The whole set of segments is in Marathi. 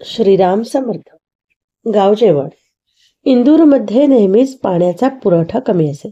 श्रीराम समर्थ. गाव जेवण. इंदूरमध्ये नेहमीच पाण्याचा पुरवठा कमी असे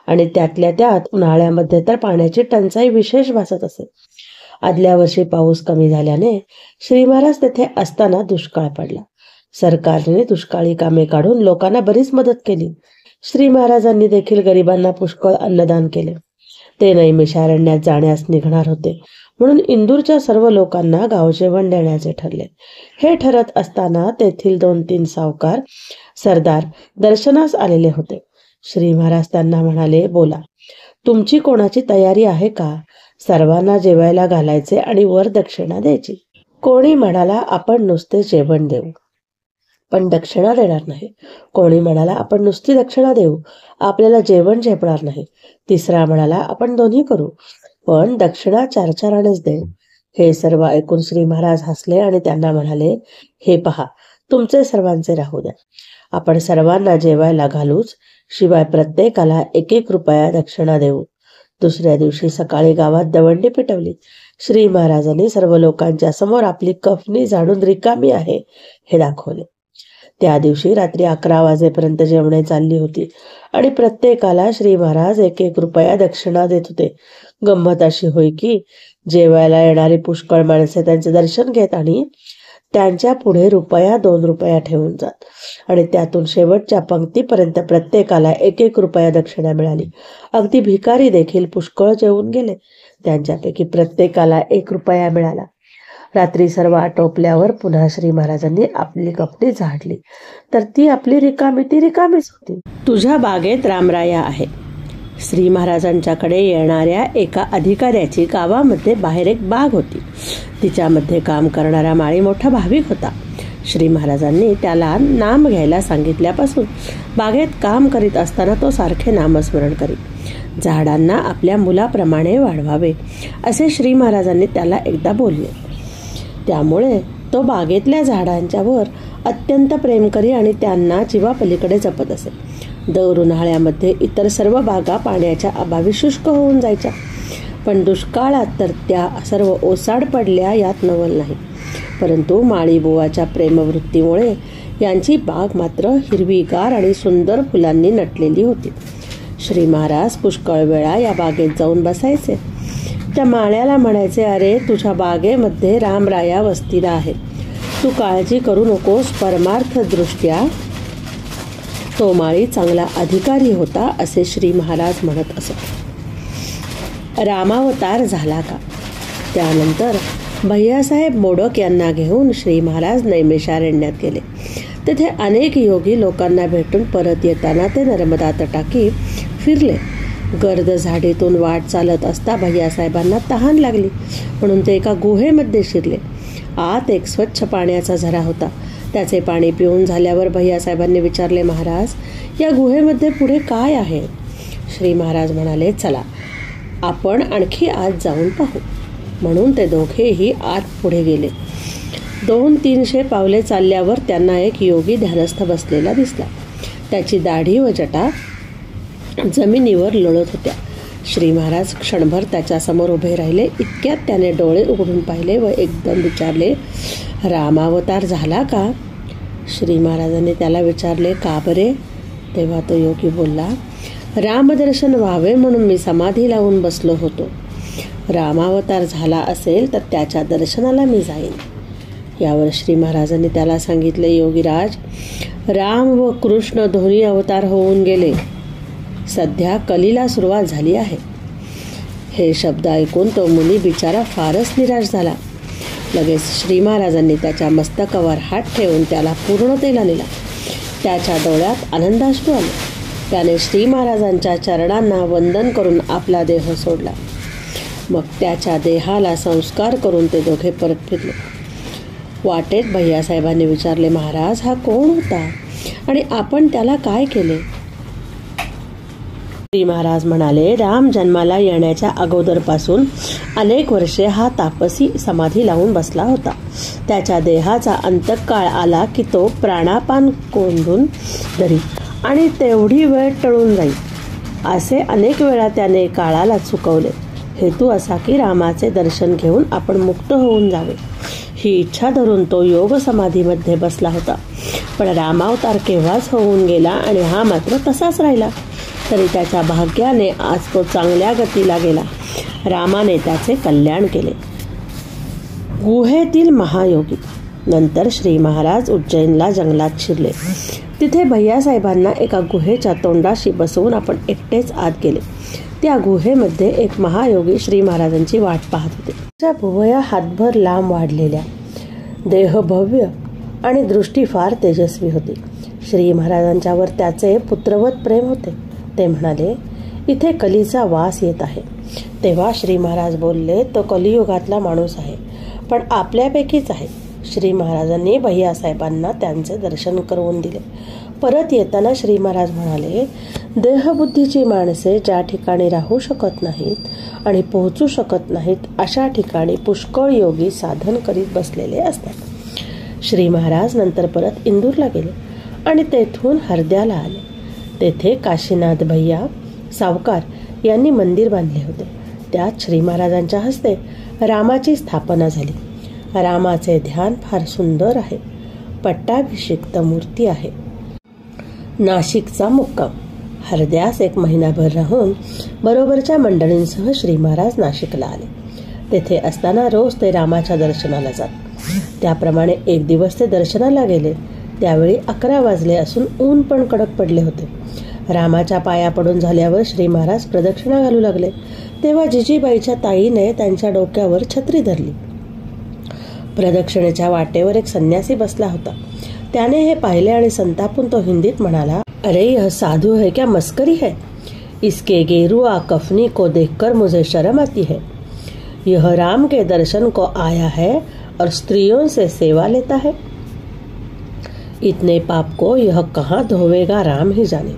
आणि त्यातल्या त्यात उन्हाळ्यामध्ये तर पाण्याची टंचाई विशेष भासत असे. आदल्या वर्षी पाऊस कमी झाल्याने श्री महाराज तेथे असताना दुष्काळ पडला. सरकारने दुष्काळी कामे काढून लोकांना बरीच मदत केली. श्री महाराजांनी देखील गरिबांना पुष्कळ अन्नदान केले. ते नैमिषारण्यात जाण्यास निघणार होते म्हणून इंदूरच्या सर्व लोकांना गावजेवण देण्याचे ठरले. हे ठरत असताना तेथील 2-3 सावकार सरदार दर्शनास आलेले होते. श्री महाराज त्यांना म्हणाले, बोला, तुमची कोणाची तयारी आहे का? सर्वांना जेवायला घालायचे आणि वर दक्षिणा द्यायची. कोणी म्हणाला, आपण नुसते जेवण देऊ पण दक्षिणा देणार नाही. कोणी म्हणाला, आपण नुसती दक्षिणा देऊ, आपल्याला जेवण झेपणार नाही. तिसरा म्हणाला, आपण दोन्ही करू पण दक्षिणा 4-4 आणेच देऊ. हे सर्व ऐकून श्री महाराज हसले आणि त्यांना म्हणाले, हे पहा, तुमचे सर्वांचे राहू द्या. आपण सर्वांना जेवायला घालूच, शिवाय प्रत्येकाला 1-1 रुपया दक्षिणा देऊ. दुसऱ्या दिवशी सकाळी गावात दवंडी पिटवली. श्री महाराजांनी सर्व लोकांच्या समोर आपली कफनी झाडून रिकामी आहे हे दाखवले. त्या दिवशी रात्री 11 वाजेपर्यंत जेवणे चालली होती आणि प्रत्येकाला श्री महाराज 1-1 रुपया दक्षिणा देत होते. गंमत अशी होई की जेवायला येणारी पुष्कळ माणसे त्यांचे दर्शन घेत आणि त्यांच्या पुढे 1-2 रुपया ठेवून जात आणि त्यातून शेवटच्या पंक्तीपर्यंत प्रत्येकाला 1-1 रुपया दक्षिणा मिळाली. अगदी भिकारी देखील पुष्कळ जेवून गेले. त्यांच्यापैकी प्रत्येकाला 1 रुपया मिळाला. रात्री सर्व आटोपल्यावर पुन्हा श्री महाराजांनी आपली कपडी झाडली तर ती आपली रिकामीच होती. तुझ्या बागेत रामराया आहे. श्री महाराजांच्याकडे येणाऱ्या एका अधिकाऱ्याची गावामध्ये बाहेर एक बाग होती. तिच्यामध्ये काम करणारा माळी मोठा भाविक होता. श्री महाराजांनी त्याला नाम घ्यायला सांगितल्यापासून बागेत काम करीत असताना तो सारखे नामस्मरण करीत. झाडांना आपल्या मुलाप्रमाणे वाढवावे असे श्री महाराजांनी त्याला एकदा बोलले. त्यामुळे तो बागेतल्या झाडांच्या वर अत्यंत प्रेम करी आणि त्यांना जीवापलीकडे जपत असे. दर उन्हाळ्यामध्ये इतर सर्व बागा पाण्याच्या अभावी शुष्क होऊन जायच्या, पण दुष्काळात तर त्या सर्व ओसाड पडल्या यात नवल नाही. परंतु माळीबुवाच्या प्रेमवृत्तीमुळे यांची बाग मात्र हिरवीगार आणि सुंदर फुलांनी नटलेली होती. श्री महाराज पुष्कळ वेळा या बागेत जाऊन बसायचे. त्या माळ्याला म्हणायचे, अरे, तुझ्या बागेमध्ये रामराया वस्तीला आहे, तू काळजी करू नकोस. परमार्थ दृष्ट्या तो माळी चांगला अधिकारी होता असे श्री महाराज म्हणत असत. रामावतार झाला का? त्यानंतर भैयासाहेब मोडक यांना घेऊन श्री महाराज नैमिषारण्यात गेले. तेथे अनेक योगी लोकांना भेटून परत येताना ते नर्मदा तटाकी फिरले. गर्द झाडीतून वाट चालत असता भैयासाहेबांना तहान लागली म्हणून ते एका गुहेमध्ये शिरले. आत एक स्वच्छ पाण्याचा झरा होता. त्याचे पाणी पिऊन झाल्यावर भैयासाहेबांनी विचारले, महाराज, या गुहेमध्ये पुढे काय आहे? श्री महाराज म्हणाले, चला, आपण आणखी आत जाऊन पाहू. म्हणून ते दोघेही आत पुढे गेले. 200-300 पावले चालल्यावर त्यांना एक योगी ध्यानस्थ बसलेला दिसला. त्याची दाढी व जटा जमिनीवर लोळत होत्या. श्री महाराज क्षणभर त्याच्यासमोर उभे राहिले. इतक्यात त्याने डोळे उघडून पाहिले व एकदम विचारले, रामावतार झाला का? श्री महाराजांनी त्याला विचारले, का बरे? तेव्हा तो योगी बोलला, रामदर्शन व्हावे म्हणून मी समाधी लावून बसलो होतो. रामावतार झाला असेल तर त्याच्या दर्शनाला मी जाईन. यावर श्री महाराजांनी त्याला सांगितले, योगीराज, राम व कृष्ण दोन्ही अवतार होऊन गेले. सध्या कलीला सुरुवात झाली आहे. हे शब्द ऐकून तो मुनी बिचारा फारच निराश झाला. लगेच श्री महाराजांनी त्याच्या मस्तकावर हात ठेवून त्याला पूर्णतेला नेला. त्याच्या डोळ्यात आनंदाश्रू आले. त्याने श्री महाराजांच्या चरणांना वंदन करून आपला देह सोडला. मग त्याच्या देहाला संस्कार करून ते दोघे परत फिरले. वाटेत भैयासाहेबांनी विचारले, महाराज, हा कोण होता आणि आपण त्याला काय केले? श्री महाराज म्हणाले, राम जन्माला येण्याच्या अगोदरपासून अनेक वर्षे हा तापसी समाधी लावून बसला होता. त्याच्या देहाचा अंतकाळ आला की तो प्राणापान कोंडून धरी आणि तेवढी वेळ टळून जाईल. असे अनेक वेळा त्याने काळाला चुकवले. हेतू असा की रामाचे दर्शन घेऊन आपण मुक्त होऊन जावे. ही इच्छा धरून तो योग समाधीमध्ये बसला होता. पण रामावतार केव्हाच होऊन गेला आणि हा मात्र तसाच राहिला. तरी त्याच्या भाग्याने आज तो चांगल्या गतीला गेला. रामाने त्याचे कल्याण केले. गुहेतील महायोगी. नंतर श्री महाराज उज्जैनला जंगलात शिरले. तिथे भैयासाहेबांना एका गुहेच्या तोंडाशी बसवून आपण एकटेच आत गेले. त्या गुहेमध्ये एक महायोगी श्री महाराजांची वाट पाहत होते. त्या भुवया हातभर लांब वाढलेल्या, देह भव्य आणि दृष्टी फार तेजस्वी होती. श्री महाराजांच्यावर त्याचे पुत्रवत प्रेम होते. ते म्हणाले, इथे कलीचा वास येत आहे. तेव्हा श्री महाराज बोलले, तो कलियुगातला माणूस आहे, पण आपल्यापैकीच आहे. श्री महाराजांनी भैयासाहेबांना त्यांचे दर्शन करून दिले. परत येताना श्री महाराज म्हणाले, देहबुद्धीची माणसे ज्या ठिकाणी राहू शकत नाहीत आणि पोहोचू शकत नाहीत अशा ठिकाणी पुष्कळ योगी साधन करीत बसलेले असतात. श्री महाराज नंतर परत इंदूरला गेले आणि तेथून हरद्याला आले. तेथे काशीनाथ भैया सावकार यांनी मंदिर बांधले होते. त्यात श्री महाराजांच्या हस्ते रामाची स्थापना झाली. रामाचे ध्यान फार सुंदर आहे. पट्टाभिषिक्त मूर्ती आहे. नाशिकचा मुक्काम. हरद्यास 1 महिनाभर राहून बरोबरच्या मंडळींसह श्री महाराज नाशिकला आले. तेथे असताना रोज ते रामाच्या दर्शनाला जात. त्याप्रमाणे एक दिवस ते दर्शनाला गेले. त्यावेळी 11 वाजले असून ऊन पण कडक पडले होते. रामाच्या पाया पडून झाल्यावर श्री महाराज प्रदक्षिणा घालू लागले. तेव्हा जिजीबाईच्या ताईने त्यांच्या डोक्यावर छत्री धरली. प्रदक्षिणेच्या वाटेवर एक संन्यासी बसला होता. त्याने हे पाहिले आणि संतापून तो हिंदीत म्हणाला, अरे यह साधु है क्या मस्करी है? इसके गेरुआ कफनी को देखकर मुझे शर्म आती है. यह राम के दर्शन को आया है और स्त्रियों से सेवा लेता है. इतने पाप को यह कहाँ धोवेगा राम ही जाने.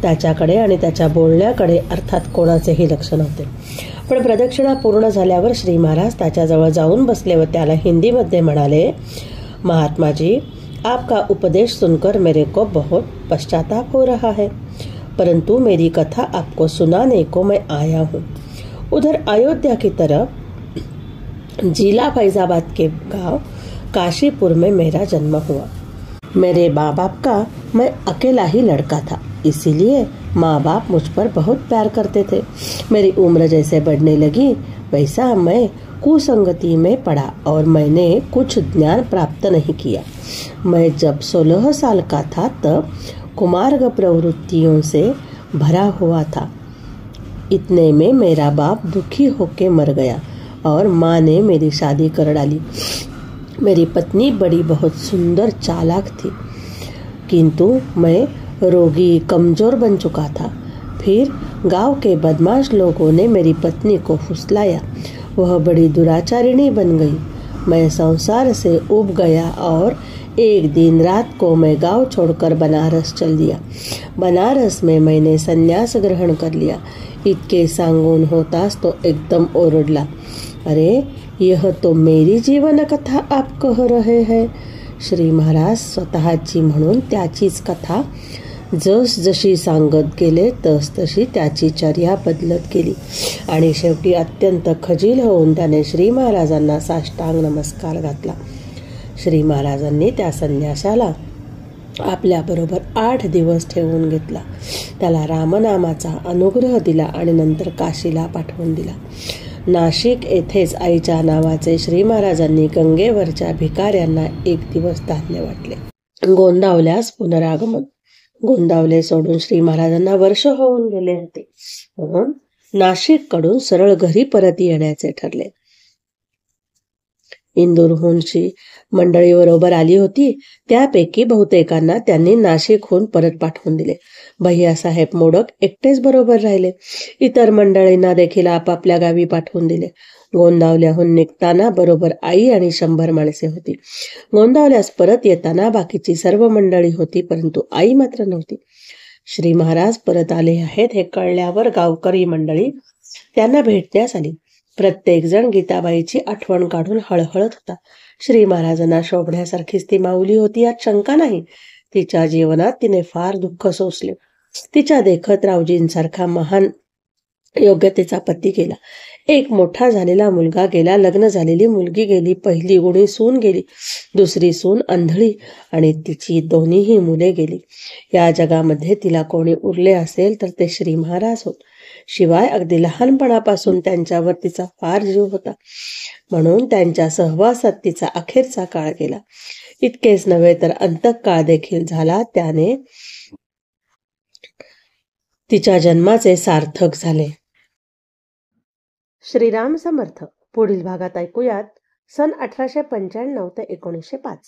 त्याच्याकडे आणि त्याच्या बोलण्याकडे अर्थात कोणाचेही लक्ष नव्हते. पण प्रदक्षिणा पूर्ण झाल्यावर श्री महाराज त्याच्याजवळ जाऊन बसले व त्याला हिंदीमध्ये म्हणाले, महात्मा जी, आपका उपदेश सुनकर मेरे को बहुत पश्चाताप हो रहा है, परंतु मेरी कथा आपको सुनाने को मैं आया हूँ. उधर अयोध्या की तरफ जिला फैजाबाद के गांव काशीपुर में मेरा जन्म हुआ. मेरे माँ बाप का मैं अकेला ही लड़का था, इसीलिए माँ बाप मुझ पर बहुत प्यार करते थे. मेरी उम्र जैसे बढ़ने लगी वैसा मैं कुसंगति में पड़ा और मैंने कुछ ज्ञान प्राप्त नहीं किया. मैं जब 16 साल का था तब कुमार्ग प्रवृत्तियों से भरा हुआ था. इतने में मेरा बाप दुखी होके मर गया और माँ ने मेरी शादी कर डाली. मेरी पत्नी बड़ी बहुत सुंदर चालाक थी, किंतु मैं रोगी कमजोर बन चुका था. फिर गांव के बदमाश लोगों ने मेरी पत्नी को फुसलाया. वह बड़ी दुराचारिणी बन गई. मैं संसार से उब गया और एक दिन रात को मैं गांव छोड़कर बनारस चल दिया. बनारस में मैंने संन्यास ग्रहण कर लिया. इतके सांगून होताच तो एकदम ओरडला, अरे यह तो मेरी जीवन कथा आप कह रहे हैं. श्री महाराज स्वतःची म्हणून त्याचीच कथा जस जशी सांगत गेले तस तशी त्याची चर्या बदलत गेली आणि शेवटी अत्यंत खजील होऊन त्याने श्री महाराजांना साष्टांग नमस्कार घातला. श्री महाराजांनी त्या संन्यासाला आपल्याबरोबर 8 दिवस ठेवून घेतला. त्याला रामनामाचा अनुग्रह दिला आणि नंतर काशीला पाठवून दिला. नाशिक येथेच आईच्या नावाचे श्री महाराजांनी गंगेवरच्या भिकाऱ्यांना 1 दिवस धान्य वाटले. गोंदावल्यास पुनरागमन. गोंदावले सोडून श्री महाराजांना वर्ष होऊन गेले होते, म्हणून नाशिक कडून सरळ घरी परत येण्याचे ठरले. इंदूरहून जी मंडळी बरोबर आली होती त्यापैकी बहुतेकांना त्यांनी नाशिकहून परत पाठवून दिले. भैयासाहेब मोडक एकटेच बरोबर राहिले. इतर मंडळींना देखील आपापल्या गावी पाठवून दिले. गोंदावल्याहून निघताना बरोबर आई आणि 100 माणसे होती. गोंदावल्यास परत येताना बाकीची सर्व मंडळी होती, परंतु आई मात्र नव्हती. श्री महाराज परत आले आहेत हे कळल्यावर गावकरी मंडळी त्यांना भेटण्यास आली. प्रत्येक जण गीताबाईची आठवण काढून हळहळत होता. श्री महाराजांना शोभण्यासारखीच ती माऊली होती यात शंका नाही. तिच्या जीवनात तिने फार दुःख सोसले. तिच्या देखत रावजींसारखा महान योग्यतेचा पती केला. एक मोठा झालेला मुलगा गेला, लग्न झालेली मुलगी गेली, पहिली गुणी सून गेली, दुसरी सून अंधळी आणि तिची दोन्हीही मुले गेली. या जगामध्ये तिला कोणी उरले असेल तर ते श्री महाराज होत. शिवाय अगदी लहानपणापासून त्यांच्यावर तिचा फार जीव होता, म्हणून त्यांच्या सहवासात तिचा अखेरचा काळ गेला. इतकेच नव्हे तर अंतकाळ देखील झाला. त्याने तिच्या जन्माचे सार्थक झाले. श्रीराम समर्थ. पुढील भागात ऐकूयात सन 1895 ते 1905.